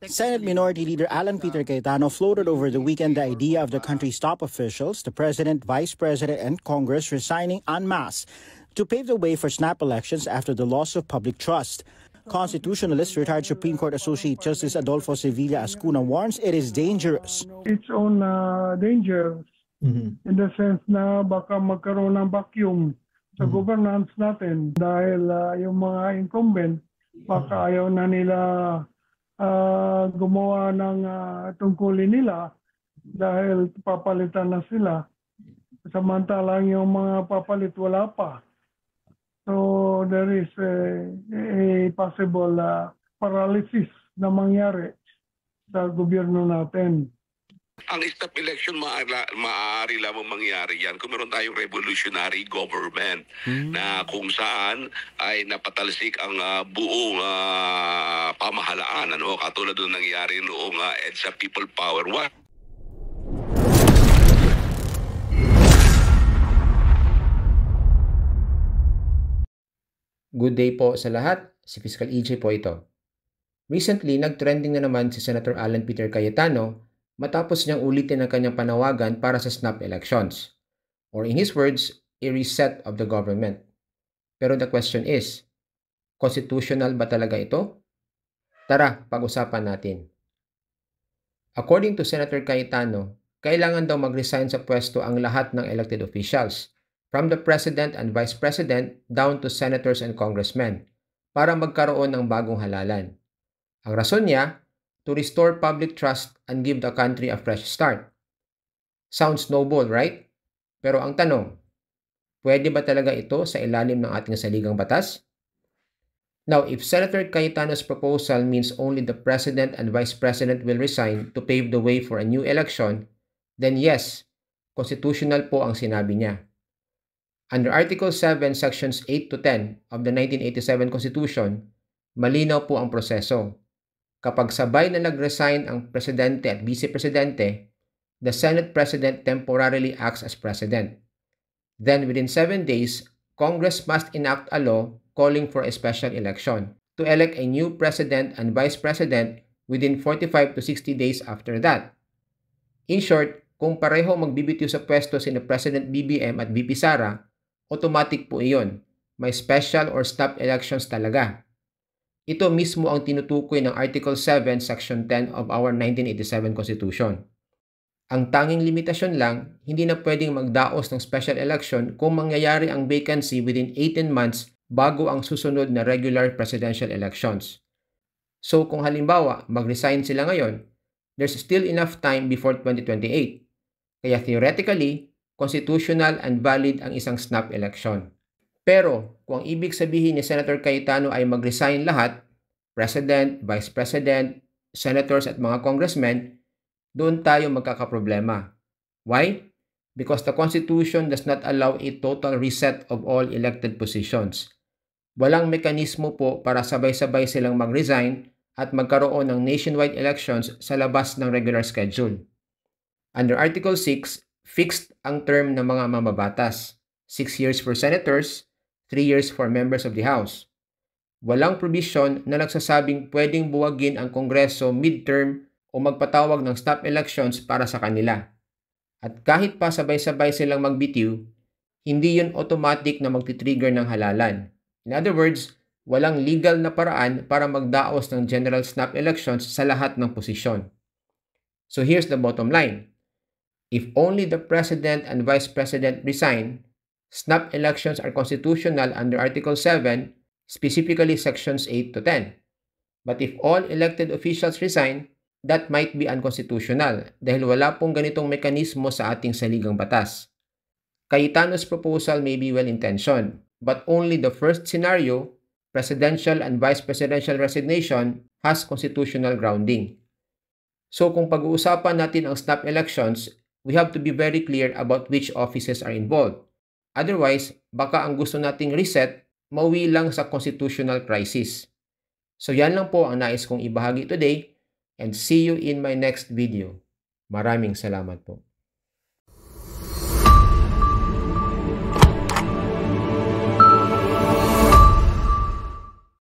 Senate Minority Leader Alan Peter Cayetano floated over the weekend the idea of the country's top officials, the President, Vice President, and Congress resigning en masse to pave the way for snap elections after the loss of public trust. Constitutionalist, retired Supreme Court Associate Justice Adolfo Sevilla Ascuna warns it is dangerous. Its own danger in the sense na baka magkaroon ng vacuum sa governance natin dahil yung mga incumbent baka ayaw na nila gumawa ng tungkulin nila dahil papalitan na sila. Samantalang yung mga papalit wala pa. So there is a possible paralysis na mangyari sa gobyerno natin. Ang snap election maaari lamang mangyari yan kung meron tayong revolutionary government na kung saan ay napatalsik ang buong pamahalaan, katulad ng nangyari noong EDSA People Power 1. Good day po sa lahat, si Fiscal EJ po ito. Recently, nag-trending na naman si Senator Alan Peter Cayetano matapos niyang ulitin ang kanyang panawagan para sa snap elections, or in his words, a reset of the government. Pero the question is, constitutional ba talaga ito? Tara, pag-usapan natin. According to Senator Cayetano, kailangan daw mag-resign sa pwesto ang lahat ng elected officials, from the President and Vice President down to Senators and Congressmen, para magkaroon ng bagong halalan. Ang rason niya, to restore public trust and give the country a fresh start. Sounds noble, right? Pero ang tanong, pwede ba talaga ito sa ilalim ng ating saligang batas? Now, if Senator Cayetano's proposal means only the President and Vice President will resign to pave the way for a new election, then yes, constitutional po ang sinabi niya. Under Article 7, Sections 8 to 10 of the 1987 Constitution, malinaw po ang proseso. Kapag sabay na nag-resign ang Presidente at Vice-Presidente, the Senate President temporarily acts as President. Then within 7 days, Congress must enact a law calling for a special election to elect a new President and Vice President within 45 to 60 days after that. In short, kung pareho magbibitiw sa pwesto sina President BBM at VP Sara, automatic po iyon. May special or snap elections talaga. Ito mismo ang tinutukoy ng Article 7, Section 10 of our 1987 Constitution. Ang tanging limitasyon lang, hindi na pwedeng magdaos ng special election kung mangyayari ang vacancy within 18 months bago ang susunod na regular presidential elections. So kung halimbawa mag-resign sila ngayon, there's still enough time before 2028. Kaya theoretically, constitutional and valid ang isang snap election. Pero kung ang ibig sabihin ni Senator Cayetano ay mag-resign lahat, President, Vice President, Senators at mga Congressmen, doon tayo magkakaproblema. Why? Because the Constitution does not allow a total reset of all elected positions. Walang mekanismo po para sabay-sabay silang mag-resign at magkaroon ng nationwide elections sa labas ng regular schedule. Under Article 6, fixed ang term ng mga mamabatas. 6 years for senators, 3 years for members of the House. Walang provision na nagsasabing pwedeng buwagin ang Kongreso midterm o magpatawag ng snap elections para sa kanila. At kahit pa sabay-sabay silang magbitiw, hindi yun automatic na magti-trigger ng halalan. In other words, walang legal na paraan para magdaos ng general snap elections sa lahat ng posisyon. So here's the bottom line. If only the President and Vice President resign, snap elections are constitutional under Article 7, specifically Sections 8 to 10. But if all elected officials resign, that might be unconstitutional dahil wala pong ganitong mekanismo sa ating saligang batas. Cayetano's proposal may be well-intentioned, but only the first scenario, presidential and vice presidential resignation, has constitutional grounding. So kung pag-uusapan natin ang snap elections, we have to be very clear about which offices are involved. Otherwise, baka ang gusto nating reset, mauwi lang sa constitutional crisis. So yan lang po ang nais kong ibahagi today and see you in my next video. Maraming salamat po.